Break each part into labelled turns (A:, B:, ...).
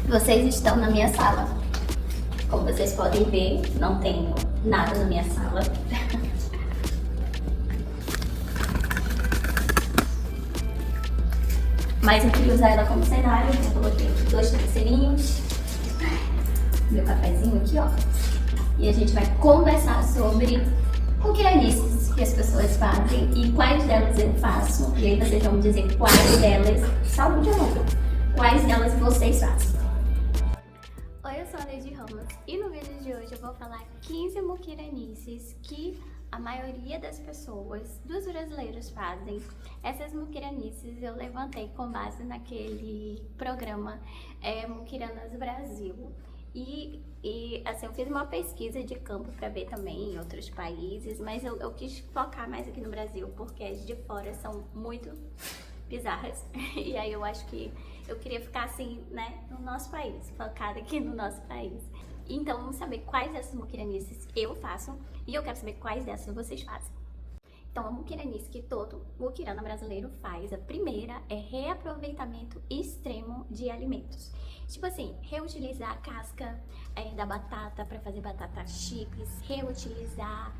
A: Vocês estão na minha sala. Como vocês podem ver, não tenho nada na minha sala. Mas eu queria usar ela como cenário, então eu coloquei aqui 2 travesseirinhos, meu cafezinho aqui, ó. E a gente vai conversar sobre muquiranices que as pessoas fazem e quais delas eu faço. E aí vocês vão me dizer quais delas, saúde ou não, quais delas vocês fazem. Oi, eu sou a Neide Ramos e no vídeo de hoje eu vou falar 15 muquiranices que a maioria das pessoas, dos brasileiros, fazem. Essas muquiranices eu levantei com base naquele programa Muquiranas Brasil. E assim, eu fiz uma pesquisa de campo para ver também em outros países, mas eu quis focar mais aqui no Brasil, porque as de fora são muito bizarras. E aí eu acho que eu queria ficar assim, né, no nosso país, focada aqui no nosso país. Então vamos saber quais dessas muquiranices eu faço e eu quero saber quais dessas vocês fazem. Então, a muquiranice que todo muquirana brasileiro faz, a primeira é reaproveitamento extremo de alimentos. Tipo assim, reutilizar a casca da batata para fazer batata chips, reutilizar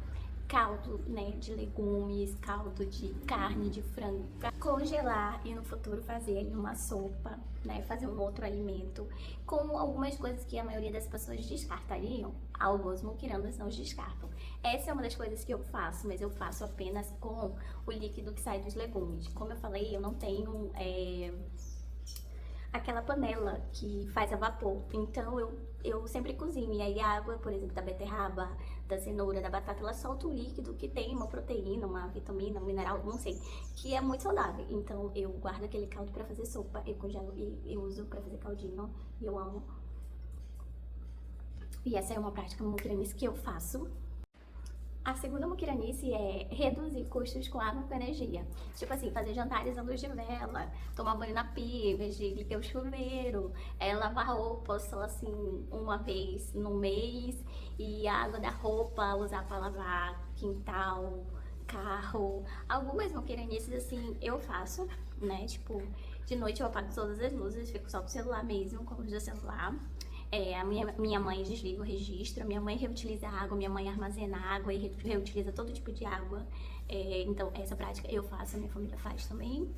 A: caldo, né, de legumes, caldo de carne, de frango, para congelar e no futuro fazer uma sopa, né, fazer um outro alimento, com algumas coisas que a maioria das pessoas descartariam, alguns muquiranos não descartam. Essa é uma das coisas que eu faço, mas eu faço apenas com o líquido que sai dos legumes. Como eu falei, eu não tenho aquela panela que faz a vapor, então eu sempre cozinho, e aí a água, por exemplo, da beterraba, da cenoura, da batata, ela solta um líquido que tem uma proteína, uma vitamina, um mineral, não sei, que é muito saudável. Então eu guardo aquele caldo pra fazer sopa, eu congelo e eu uso pra fazer caldinho, e eu amo. E essa é uma prática muquiranice que eu faço. A segunda muquiranice é reduzir custos com água e com energia. Tipo assim, fazer jantares à luz de vela, tomar banho na pia, em vez de ligar o chuveiro, lavar roupa só assim uma vez no mês, e a água da roupa usar para lavar quintal, carro. Algumas muquiranices assim eu faço, né? Tipo, de noite eu apago todas as luzes, fico só com o celular mesmo, com a luz do celular. A minha mãe desliga o registro, a minha mãe reutiliza água, minha mãe armazena água e reutiliza todo tipo de água. Então essa prática eu faço, a minha família faz também.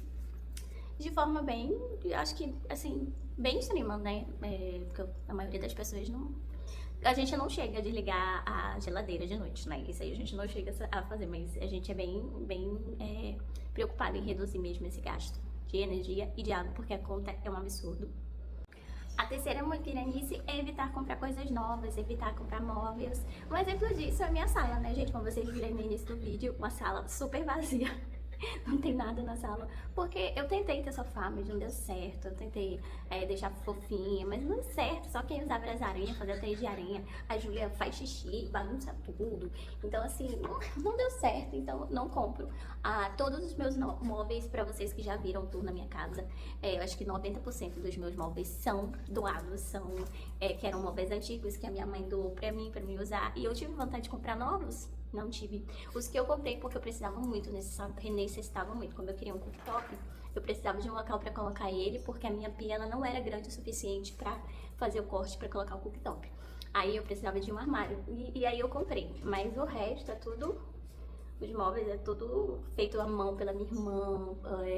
A: De forma bem, acho que assim, bem extrema, né? Porque a maioria das pessoas não... A gente não chega a desligar a geladeira de noite, né? Isso aí a gente não chega a fazer, mas a gente é bem preocupado em reduzir mesmo esse gasto de energia e de água, porque a conta é um absurdo. A terceira muquiranice é evitar comprar coisas novas, evitar comprar móveis. Um exemplo disso é a minha sala, né, gente? Como vocês viram no início do vídeo, uma sala super vazia. Não tem nada na sala, porque eu tentei ter sofá, mas não deu certo. Eu tentei deixar fofinha, mas não deu certo. Só quem usava as aranhas, fazia teia de aranha. A Júlia faz xixi, bagunça tudo. Então assim, não deu certo, então não compro. Todos os meus móveis, pra vocês que já viram tudo na minha casa, eu acho que 90% dos meus móveis são doados, que eram móveis antigos que a minha mãe doou pra mim usar. E eu tive vontade de comprar novos. Não tive. Os que eu comprei porque eu precisava muito, necessitava muito. Como eu queria um cooktop, eu precisava de um local para colocar ele, porque a minha pia ela não era grande o suficiente para fazer o corte para colocar o cooktop. Aí eu precisava de um armário e aí eu comprei. Mas o resto é tudo, os móveis é tudo feito à mão pela minha irmã,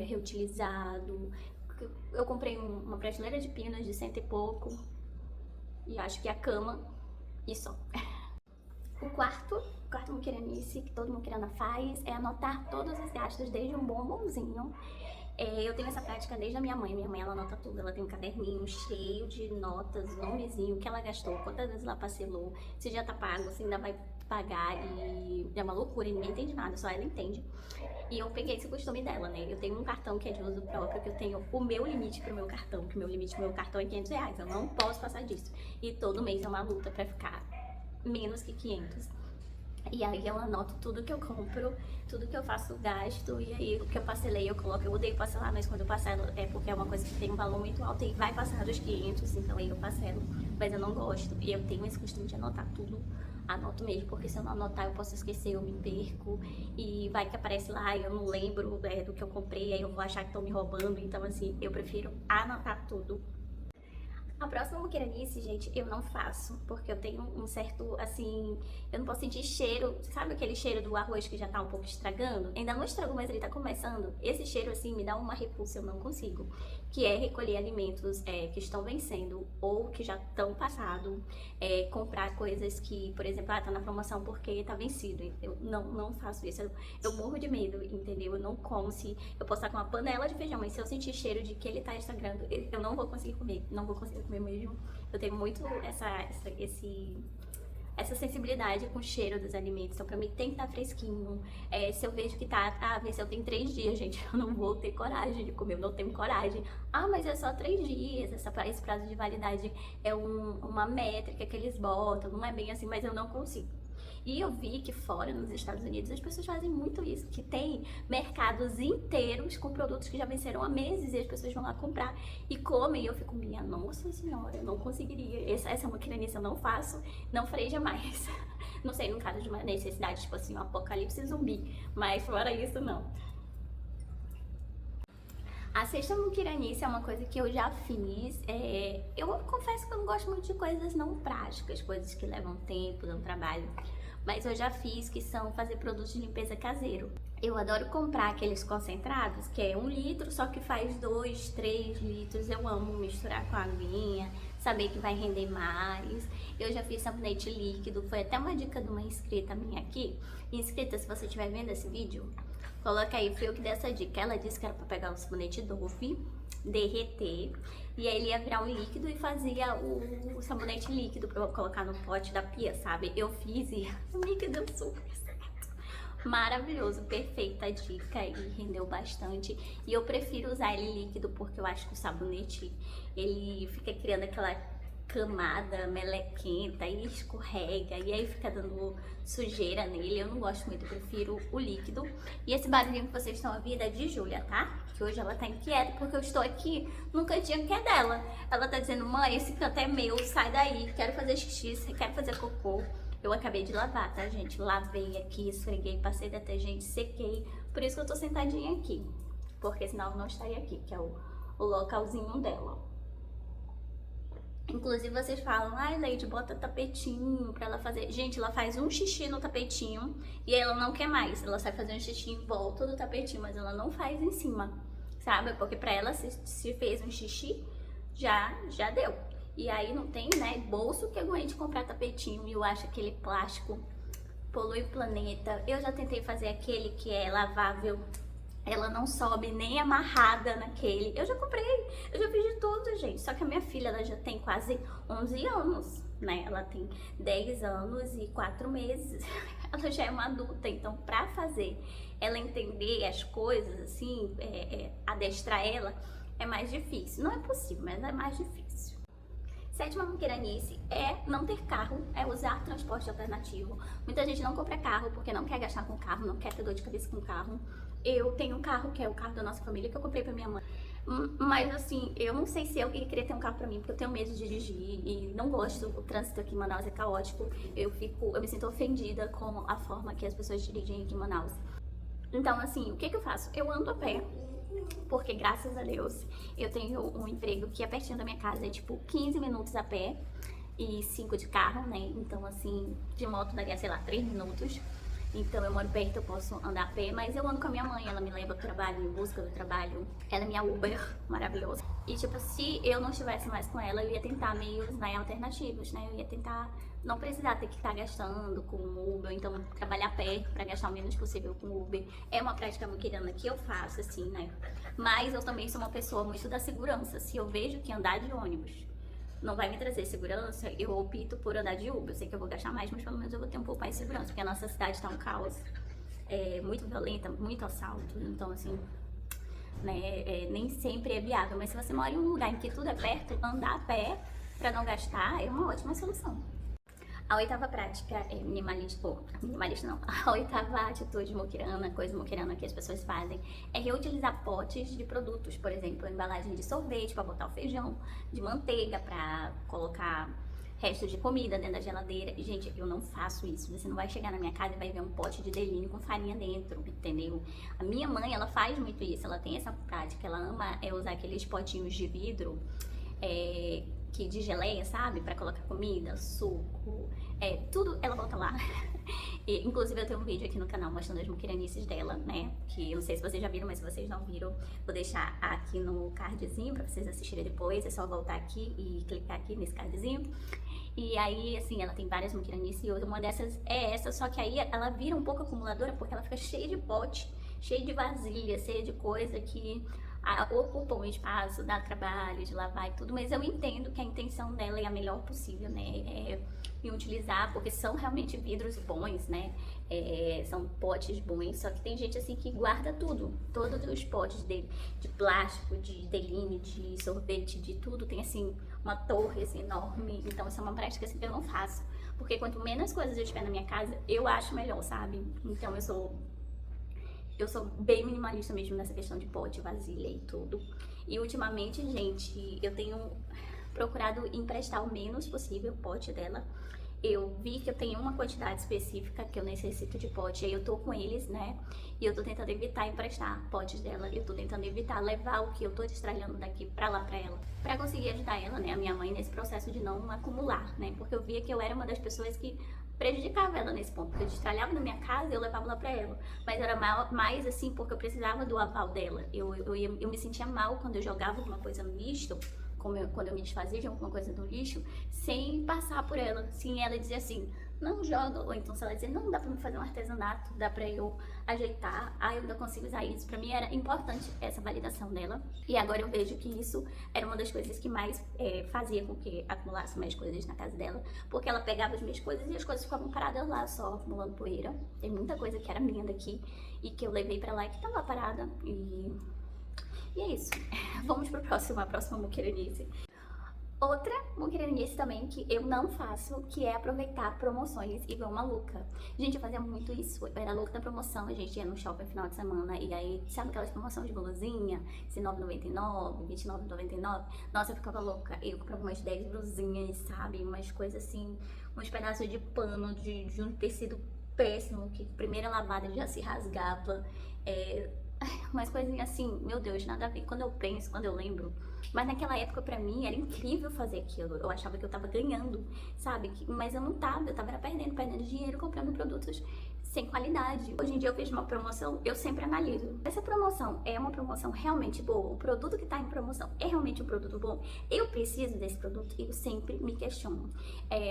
A: reutilizado. Eu comprei uma prateleira de pinos de 100 e pouco e acho que a cama e só. O quarto muquiranice que todo muquirana faz é anotar todos os gastos desde um bombonzinho. Eu tenho essa prática desde a minha mãe. Minha mãe, ela anota tudo. Ela tem um caderninho cheio de notas, nomezinho, o que ela gastou, quantas vezes ela parcelou, se já tá pago, se ainda vai pagar. E é uma loucura, e ninguém entende nada, só ela entende. E eu peguei esse costume dela, né? Eu tenho um cartão que é de uso próprio, que eu tenho o meu limite pro meu cartão, que o meu limite pro meu cartão é R$500. Eu não posso passar disso. E todo mês é uma luta pra ficar menos que 500. E aí eu anoto tudo que eu compro, tudo que eu faço gasto, e aí o que eu parcelei eu coloco. Eu odeio parcelar, mas quando eu parcelo é porque é uma coisa que tem um valor muito alto e vai passar dos 500, então aí eu parcelo, mas eu não gosto. E eu tenho esse costume de anotar tudo, anoto mesmo, porque se eu não anotar eu posso esquecer, eu me perco, e vai que aparece lá e eu não lembro do que eu comprei, aí eu vou achar que estão me roubando, então assim, eu prefiro anotar tudo. A próxima muquiranice, gente, eu não faço, porque eu tenho um certo, assim, eu não posso sentir cheiro, sabe aquele cheiro do arroz que já tá um pouco estragando? Ainda não estragou, mas ele tá começando. Esse cheiro, assim, me dá uma repulsa, eu não consigo. Que é recolher alimentos que estão vencendo ou que já estão passado, comprar coisas que, por exemplo, tá na promoção porque tá vencido. Eu não faço isso, eu morro de medo, entendeu? Eu não como se eu posso estar com uma panela de feijão, mas se eu sentir cheiro de que ele tá estragando, eu não vou conseguir comer, não vou conseguir comer mesmo. Eu tenho muito essa sensibilidade com o cheiro dos alimentos, então pra mim tem que estar fresquinho. Se eu vejo que ver se eu tenho 3 dias, gente, eu não vou ter coragem de comer, eu não tenho coragem. Ah, mas é só 3 dias, esse prazo de validade é uma métrica que eles botam, não é bem assim, mas eu não consigo. E eu vi que fora, nos Estados Unidos, as pessoas fazem muito isso, que tem mercados inteiros com produtos que já venceram há meses e as pessoas vão lá comprar e comem. E eu fico, minha nossa senhora, eu não conseguiria. Essa muquiranice eu não faço, não farei jamais. Não sei, no caso de uma necessidade, tipo assim, um apocalipse zumbi, mas fora isso, não. A sexta muquiranice é uma coisa que eu já fiz. Eu confesso que eu não gosto muito de coisas não práticas, coisas que levam tempo, dão trabalho. Mas eu já fiz, que são fazer produtos de limpeza caseiro. Eu adoro comprar aqueles concentrados, que é 1 litro, só que faz 2, 3 litros. Eu amo misturar com a aguinha, saber que vai render mais. Eu já fiz sabonete líquido, foi até uma dica de uma inscrita minha aqui. Inscrita, se você estiver vendo esse vídeo, coloca aí, foi eu que dei essa dica. Ela disse que era pra pegar o sabonete Dove, derreter, e aí ele ia virar um líquido e fazia o sabonete líquido pra eu colocar no pote da pia, sabe? Eu fiz e o líquido deu super certo. Maravilhoso, perfeita a dica e rendeu bastante. E eu prefiro usar ele líquido porque eu acho que o sabonete, ele fica criando aquela camada melequenta e escorrega e aí fica dando sujeira nele. Eu não gosto muito, eu prefiro o líquido. E esse barulhinho que vocês estão ouvindo é de Júlia, tá? Que hoje ela tá inquieta porque eu estou aqui no cantinho que é dela. Ela tá dizendo, mãe, esse canto é meu, sai daí, quero fazer xixi, quero fazer cocô. Eu acabei de lavar, tá, gente? Lavei aqui, esfreguei, passei detergente, sequei. Por isso que eu tô sentadinha aqui, porque senão eu não estaria aqui, que é o localzinho dela. Inclusive vocês falam, ai, Leide, bota tapetinho pra ela fazer. Gente, ela faz um xixi no tapetinho e aí ela não quer mais. Ela sai fazendo xixi em volta do tapetinho, mas ela não faz em cima, sabe? Porque pra ela, se fez um xixi, já deu. E aí não tem, né, bolso que aguente comprar tapetinho. E eu acho aquele plástico polui o planeta. Eu já tentei fazer aquele que é lavável. Ela não sobe nem amarrada naquele. Eu já comprei, eu já fiz de tudo, gente. Só que a minha filha, ela já tem quase 11 anos, né? Ela tem 10 anos e 4 meses. Ela já é uma adulta, então pra fazer ela entender as coisas, assim, adestrar ela, é mais difícil. Não é possível, mas é mais difícil. Sétima muquiranice é não ter carro, é usar transporte alternativo. Muita gente não compra carro porque não quer gastar com carro, não quer ter dor de cabeça com carro. Eu tenho um carro, que é o carro da nossa família, que eu comprei pra minha mãe. Mas assim, eu não sei se eu queria ter um carro pra mim, porque eu tenho medo de dirigir e não gosto. O trânsito aqui em Manaus é caótico. Eu me sinto ofendida com a forma que as pessoas dirigem aqui em Manaus. Então assim, o que eu faço? Eu ando a pé. Porque, graças a Deus, eu tenho um emprego que é pertinho da minha casa, é tipo 15 minutos a pé e 5 de carro, né? Então, assim, de moto daria, sei lá, 3 minutos. Então, eu moro perto, eu posso andar a pé, mas eu ando com a minha mãe, ela me leva pro trabalho, em busca do trabalho. Ela é minha Uber, maravilhosa. E, tipo, se eu não estivesse mais com ela, eu ia tentar meios, né, alternativos, né? Eu ia tentar não precisar ter que estar gastando com Uber, ou então trabalhar perto para gastar o menos possível com Uber. É uma prática muquirana que eu faço, assim, né? Mas eu também sou uma pessoa muito da segurança. Se eu vejo que andar de ônibus não vai me trazer segurança, eu opto por andar de Uber. Eu sei que eu vou gastar mais, mas pelo menos eu vou ter um pouco mais de segurança, porque a nossa cidade tá um caos, muito violenta, muito assalto, então assim, né, nem sempre é viável. Mas se você mora em um lugar em que tudo é perto, andar a pé pra não gastar é uma ótima solução. A oitava prática é minimalista não, a oitava atitude muquirana, coisa muquirana que as pessoas fazem, é reutilizar potes de produtos, por exemplo, embalagem de sorvete para botar o feijão, de manteiga para colocar restos de comida dentro da geladeira. E, gente, eu não faço isso. Você não vai chegar na minha casa e vai ver um pote de Deline com farinha dentro, entendeu? A minha mãe, ela faz muito isso, ela tem essa prática, ela ama usar aqueles potinhos de vidro, que de geleia, sabe? Pra colocar comida, suco, tudo ela bota lá. E, inclusive eu tenho um vídeo aqui no canal mostrando as muquiranices dela, né? Que eu não sei se vocês já viram, mas se vocês não viram, vou deixar aqui no cardzinho pra vocês assistirem depois. É só voltar aqui e clicar aqui nesse cardzinho. E aí, assim, ela tem várias muquiranices e uma dessas é essa, só que aí ela vira um pouco acumuladora porque ela fica cheia de pote, cheia de vasilha, cheia de coisa que ocupa um espaço, dá trabalho de lavar e tudo, mas eu entendo que a intenção dela é a melhor possível, né? E utilizar, porque são realmente vidros bons, né? São potes bons, só que tem gente assim que guarda tudo, todos os potes dele, de plástico, de deline, de sorvete, de tudo, tem assim uma torre assim, enorme. Então isso é uma prática assim, que eu não faço, porque quanto menos coisas eu tiver na minha casa, eu acho melhor, sabe? Então eu sou bem minimalista mesmo nessa questão de pote, vasilha e tudo. E ultimamente, gente, eu tenho procurado emprestar o menos possível o pote dela. Eu vi que eu tenho uma quantidade específica que eu necessito de pote, aí eu tô com eles, né? E eu tô tentando evitar emprestar potes dela, eu tô tentando evitar levar o que eu tô destralhando daqui pra lá pra ela, pra conseguir ajudar ela, né, a minha mãe, nesse processo de não acumular, né? Porque eu via que eu era uma das pessoas que prejudicava ela nesse ponto, porque eu destralhava na minha casa e eu levava lá pra ela, mas era mais assim porque eu precisava do aval dela. Eu me sentia mal quando eu jogava alguma coisa no lixo, quando eu me desfazia de alguma coisa no lixo, sem passar por ela, sem ela dizer assim, não joga, ou então se ela dizer, não, dá pra me fazer um artesanato, dá pra eu ajeitar, eu ainda consigo usar isso. Pra mim era importante essa validação dela, e agora eu vejo que isso era uma das coisas que mais fazia com que acumulasse mais coisas na casa dela, porque ela pegava as minhas coisas e as coisas ficavam paradas lá, só acumulando poeira. Tem muita coisa que era minha daqui, e que eu levei pra lá e que tá lá parada, e é isso. Vamos pro a próxima muquiranice. Outra muquiranice também que eu não faço, que é aproveitar promoções e ver uma louca. Gente, eu fazia muito isso. Eu era louca da promoção, a gente ia no shopping no final de semana e aí, sabe aquelas promoções de blusinha? R$19,99, R$29,99? Nossa, eu ficava louca. Eu comprava umas 10 blusinhas, sabe? Umas coisas assim, uns pedaços de pano, de um tecido péssimo, que primeira lavada já se rasgava. Umas coisinhas assim, meu Deus, nada a ver. Quando eu penso, quando eu lembro. Mas naquela época, pra mim, era incrível fazer aquilo. Eu achava que eu tava ganhando, sabe? Mas eu não tava, eu tava perdendo dinheiro comprando produtos sem qualidade. Hoje em dia eu vejo uma promoção, eu sempre analiso. Essa promoção é uma promoção realmente boa? O produto que tá em promoção é realmente um produto bom? Eu preciso desse produto? Eu sempre me questiono.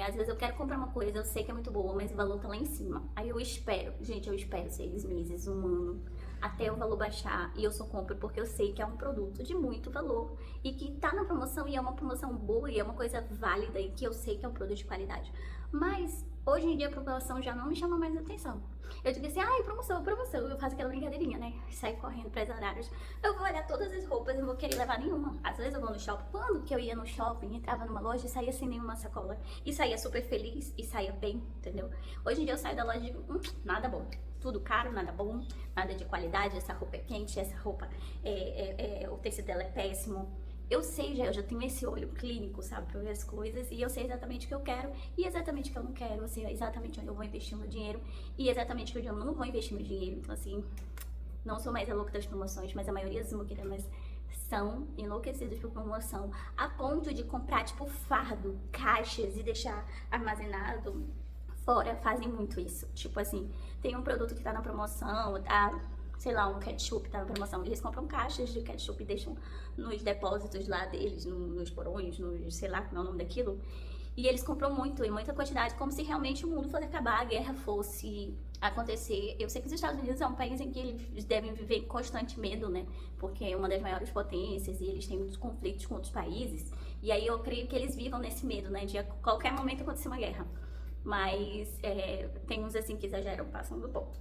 A: Às vezes eu quero comprar uma coisa, eu sei que é muito boa, mas o valor tá lá em cima. Aí eu espero, gente, eu espero 6 meses, um ano, até o valor baixar, e eu só compro porque eu sei que é um produto de muito valor e que tá na promoção e é uma promoção boa e é uma coisa válida e que eu sei que é um produto de qualidade. Mas hoje em dia a promoção já não me chama mais atenção. Eu digo assim, promoção, eu faço aquela brincadeirinha, né? Saio correndo para as horários. Eu vou olhar todas as roupas, eu não vou querer levar nenhuma. Às vezes eu vou no shopping. Quando que eu ia no shopping, entrava numa loja e saía sem nenhuma sacola? E saía super feliz e saía bem, entendeu? Hoje em dia eu saio da loja e digo, nada bom. Tudo caro, nada bom, nada de qualidade, essa roupa é quente, essa roupa, o tecido dela é péssimo. Eu sei, eu já tenho esse olho clínico, sabe, pra ver as coisas, e eu sei exatamente o que eu quero e exatamente o que eu não quero, eu sei exatamente onde eu vou investir o meu dinheiro e exatamente onde eu não vou investir meu dinheiro. Então, assim, não sou mais a louca das promoções, mas a maioria dos muquiranas são enlouquecidos por promoção, a ponto de comprar, tipo, fardo, caixas e deixar armazenado fora. Fazem muito isso. Tipo assim, tem um produto que tá na promoção, sei lá, um ketchup tá na promoção, eles compram caixas de ketchup e deixam nos depósitos lá deles, nos porões, sei lá como é o nome daquilo, e eles compram muito, em muita quantidade, como se realmente o mundo fosse acabar, a guerra fosse acontecer. Eu sei que os Estados Unidos é um país em que eles devem viver em constante medo, né, porque é uma das maiores potências e eles têm muitos conflitos com outros países, e aí eu creio que eles vivam nesse medo, né, de a qualquer momento acontecer uma guerra. Mas tem uns assim que exageram, passam do ponto.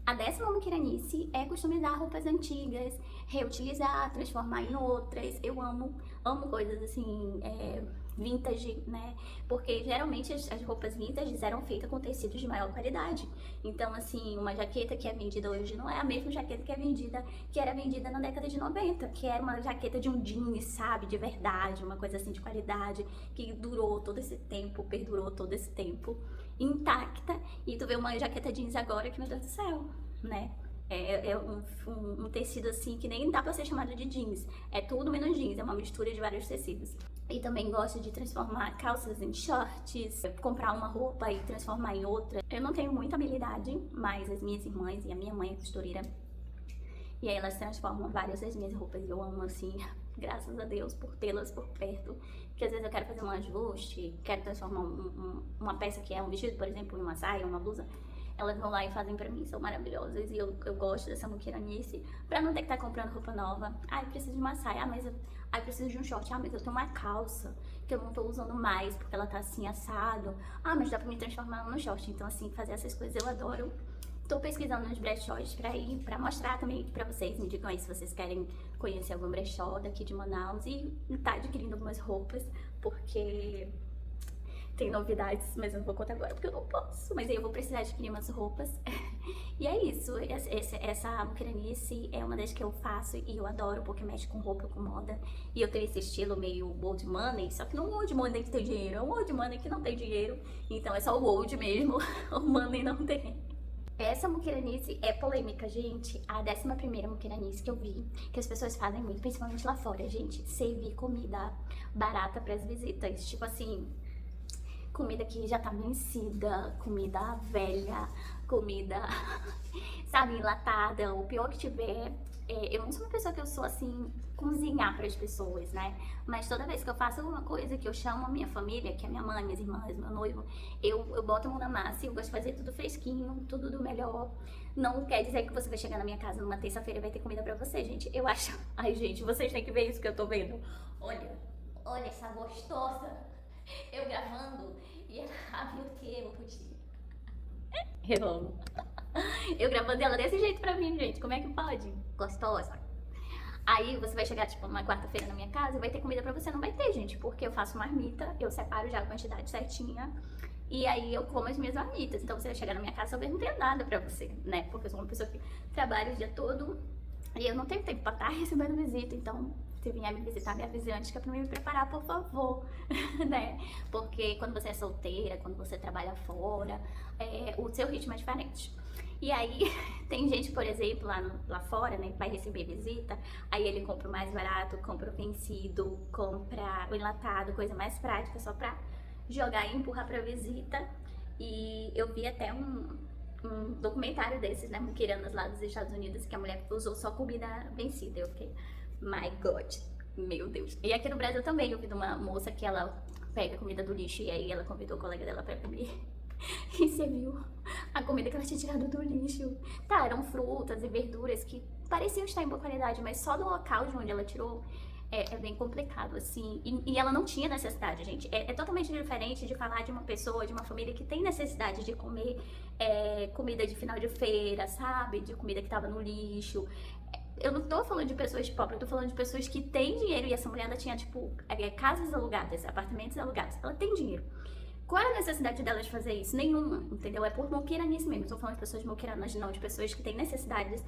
A: A 10ª muquiranice é customizar roupas antigas, reutilizar, transformar em outras. Eu amo coisas assim, vintage, né? Porque geralmente as roupas vintage eram feitas com tecidos de maior qualidade. Então, assim, uma jaqueta que é vendida hoje não é a mesma jaqueta que era vendida na década de 90, que era uma jaqueta de um jeans, sabe? De verdade, uma coisa assim de qualidade, que durou todo esse tempo, perdurou todo esse tempo, intacta. E tu vê uma jaqueta jeans agora que, meu Deus do céu, né? Um tecido assim que nem dá pra ser chamado de jeans. É tudo menos jeans, é uma mistura de vários tecidos. E também gosto de transformar calças em shorts, comprar uma roupa e transformar em outra. Eu não tenho muita habilidade, mas as minhas irmãs e a minha mãe é costureira. E aí elas transformam várias das minhas roupas e eu amo, assim, graças a Deus por tê-las por perto. Porque às vezes eu quero fazer um ajuste, quero transformar uma peça que é um vestido, por exemplo, em uma saia, uma blusa. Elas vão lá e fazem pra mim, são maravilhosas. E eu gosto dessa muquiranice, pra não ter que estar comprando roupa nova. Ah, eu preciso de uma saia, mas eu preciso de um short. Ah, mas eu tenho uma calça que eu não tô usando mais porque ela tá assim, assado. Ah, mas dá pra me transformar no short. Então, assim, fazer essas coisas eu adoro. Tô pesquisando nos brechós pra ir, pra mostrar também pra vocês. Me digam aí se vocês querem conhecer algum brechó daqui de Manaus e tá adquirindo algumas roupas, porque tem novidades, mas eu não vou contar agora porque eu não posso. Mas aí eu vou precisar adquirir umas roupas. E é isso, essa muquiranice é uma das que eu faço e eu adoro porque mexe com roupa, com moda. E eu tenho esse estilo meio old money, só que não old money que tem dinheiro, é um old money que não tem dinheiro. Então é só o old mesmo, o money não tem. Essa muquiranice é polêmica, gente. A 11ª muquiranice que eu vi, que as pessoas fazem muito, principalmente lá fora, gente, servir comida barata pras visitas. Tipo assim, comida que já tá vencida, comida velha, comida, sabe, enlatada, o pior que tiver. Eu não sou uma pessoa que eu sou assim, cozinhar para as pessoas, né? Mas toda vez que eu faço alguma coisa que eu chamo a minha família, que é minha mãe, minhas irmãs, meu noivo, eu boto a mão na massa e eu gosto de fazer tudo fresquinho, tudo do melhor. Não quer dizer que você vai chegar na minha casa numa terça-feira e vai ter comida pra você, gente. Eu acho... Ai, gente, vocês têm que ver isso que eu tô vendo. Olha essa gostosa. Eu gravando e ela abre o que eu podia. Eu amo. Eu gravando ela desse jeito pra mim, gente. Como é que pode? Gostosa. Aí você vai chegar, tipo, numa quarta-feira na minha casa e vai ter comida pra você. Não vai ter, gente, porque eu faço marmita, eu separo já a quantidade certinha. E aí eu como as minhas marmitas. Então você vai chegar na minha casa, talvez não tenha nada pra você, né? Porque eu sou uma pessoa que trabalha o dia todo e eu não tenho tempo pra estar recebendo visita. Então, se vier me visitar, me avise antes que é pra me preparar, por favor, né? Porque quando você é solteira, quando você trabalha fora, o seu ritmo é diferente. E aí, tem gente, por exemplo, lá fora, né, que vai receber visita, aí ele compra o mais barato, compra o vencido, compra o enlatado, coisa mais prática, só pra jogar e empurrar pra visita. E eu vi até um documentário desses, né, muquiranas lá dos Estados Unidos, que a mulher usou só comida vencida. Eu fiquei, my God, meu Deus. E aqui no Brasil também, eu vi de uma moça que ela pega comida do lixo e aí ela convidou o colega dela pra comer. E você viu a comida que ela tinha tirado do lixo. Tá, eram frutas e verduras que pareciam estar em boa qualidade, mas só do local de onde ela tirou é bem complicado, assim. E ela não tinha necessidade, gente. É totalmente diferente de falar de uma pessoa, de uma família que tem necessidade de comer comida de final de feira, sabe? De comida que tava no lixo. Eu não tô falando de pessoas pobres, eu tô falando de pessoas que têm dinheiro. E essa mulher, ela tinha, tipo, casas alugadas, apartamentos alugados. Ela tem dinheiro. Qual é a necessidade delas de fazer isso? Nenhuma, entendeu? É por muquiranice mesmo. Estou falando de pessoas muquiranas, não, de pessoas que têm necessidades,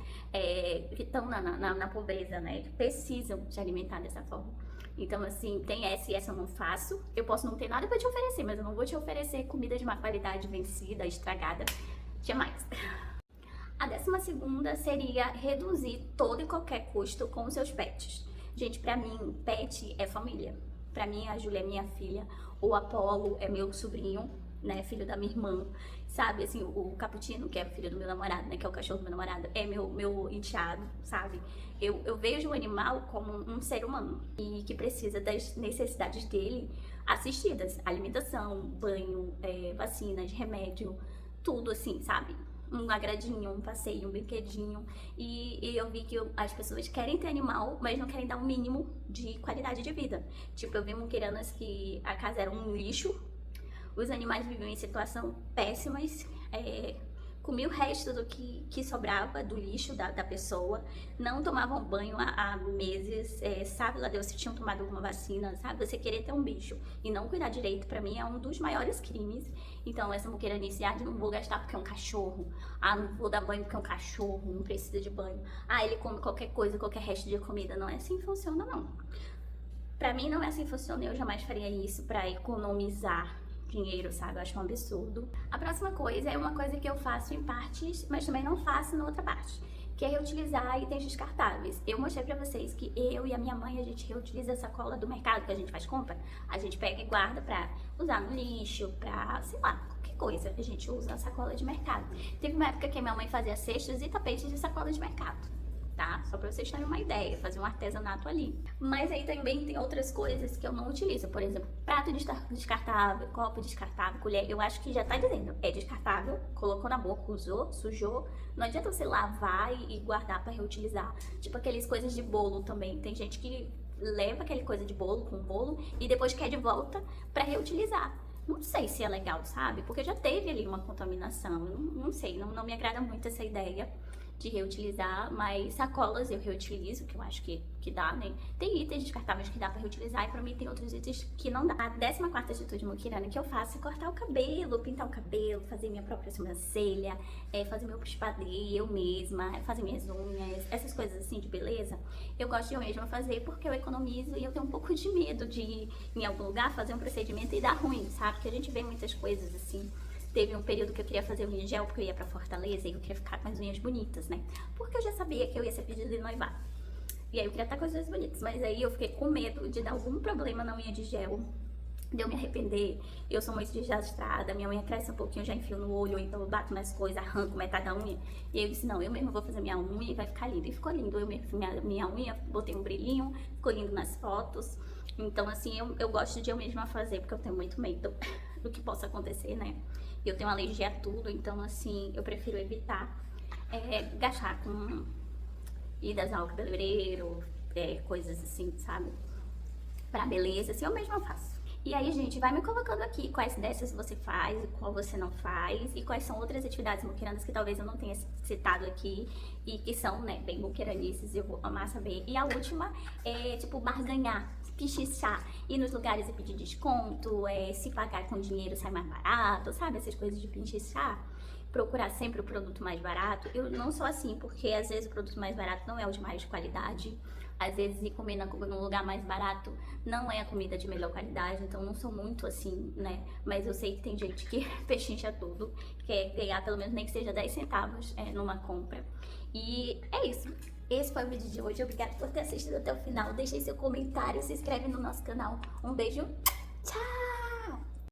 A: que estão na pobreza, né? Que precisam se alimentar dessa forma. Então, assim, tem essa e essa eu não faço. Eu posso não ter nada pra te oferecer, mas eu não vou te oferecer comida de má qualidade, vencida, estragada. Jamais. A 12ª seria reduzir todo e qualquer custo com os seus pets. Gente, pra mim, pet é família. Pra mim, a Júlia é minha filha, o Apolo é meu sobrinho, né, filho da minha irmã, sabe, assim, o Cappuccino, que é o filho do meu namorado, né, que é o cachorro do meu namorado, é meu enteado, sabe. Eu vejo o animal como um ser humano e que precisa das necessidades dele assistidas, alimentação, banho, vacinas, remédio, tudo assim, sabe. Um agradinho, um passeio, um brinquedinho. E eu vi que as pessoas querem ter animal, mas não querem dar um mínimo de qualidade de vida. Tipo, eu vi muquiranas que a casa era um lixo, os animais viviam em situação péssimas, comiam o resto do que sobrava do lixo da pessoa, não tomavam banho há meses, sabe lá Deus se tinham tomado alguma vacina, sabe? Você querer ter um bicho e não cuidar direito, pra mim, é um dos maiores crimes. Então, essa muquiranice, não vou gastar porque é um cachorro, não vou dar banho porque é um cachorro, não precisa de banho, ele come qualquer coisa, qualquer resto de comida. Não é assim que funciona, não. Pra mim, não é assim que funciona, eu jamais faria isso pra economizar dinheiro, sabe? Eu acho um absurdo. A próxima coisa é uma coisa que eu faço em partes, mas também não faço na outra parte, que é reutilizar itens descartáveis. Eu mostrei pra vocês que eu e a minha mãe, a gente reutiliza a sacola do mercado que a gente faz compra. A gente pega e guarda pra usar no lixo, pra, sei lá, qualquer coisa. A gente usa a sacola de mercado. Teve uma época que minha mãe fazia cestos e tapetes de sacola de mercado. Tá? Só pra vocês terem uma ideia, fazer um artesanato ali. Mas aí também tem outras coisas que eu não utilizo, por exemplo, prato descartável, copo descartável, colher, eu acho que já tá dizendo, é descartável, colocou na boca, usou, sujou, não adianta você lavar e guardar pra reutilizar. Tipo aquelas coisas de bolo também, tem gente que leva aquela coisa de bolo com bolo e depois quer de volta pra reutilizar. Não sei se é legal, sabe? Porque já teve ali uma contaminação, não sei, não me agrada muito essa ideia de reutilizar, mas sacolas eu reutilizo, que eu acho que dá, né? Tem itens descartáveis que dá pra reutilizar e pra mim tem outros itens que não dá. A 14ª atitude muquirana que eu faço é cortar o cabelo, pintar o cabelo, fazer minha própria sobrancelha, fazer meu espadê eu mesma, fazer minhas unhas, essas coisas assim de beleza. Eu gosto de eu mesma fazer porque eu economizo e eu tenho um pouco de medo de ir em algum lugar fazer um procedimento e dar ruim, sabe? Porque a gente vê muitas coisas assim. Teve um período que eu queria fazer unha de gel porque eu ia pra Fortaleza e eu queria ficar com as unhas bonitas, né? Porque eu já sabia que eu ia ser pedida de noivado. E aí eu queria estar com as unhas bonitas, mas aí eu fiquei com medo de dar algum problema na unha de gel, de eu me arrepender. Eu sou muito desastrada, minha unha cresce um pouquinho, eu já enfio no olho, então eu bato nas coisas, arranco metade da unha. E aí eu disse, não, eu mesma vou fazer minha unha e vai ficar lindo. E ficou lindo, eu minha unha, botei um brilhinho, ficou lindo nas fotos. Então assim, eu gosto de eu mesma fazer, porque eu tenho muito medo do que possa acontecer, né? Eu tenho alergia a tudo, então assim, eu prefiro evitar gastar com idas ao cabeleireiro, coisas assim, sabe? Pra beleza, assim, eu mesma faço. E aí, gente, vai me colocando aqui quais dessas você faz, qual você não faz, e quais são outras atividades muquiranas que talvez eu não tenha citado aqui, e que são, né, bem muquiranices, eu vou amar saber. E a última é, tipo, barganhar, pichichar, ir nos lugares e pedir desconto, se pagar com dinheiro sai mais barato, sabe? Essas coisas de pichichar. Procurar sempre o produto mais barato. Eu não sou assim, porque às vezes o produto mais barato não é o de mais qualidade. Às vezes ir comer num lugar mais barato não é a comida de melhor qualidade, então não sou muito assim, né? Mas eu sei que tem gente que pechincha tudo, quer ganhar pelo menos nem que seja 10 centavos numa compra. E é isso. Esse foi o vídeo de hoje. Obrigada por ter assistido até o final. Deixe seu comentário, se inscreve no nosso canal. Um beijo.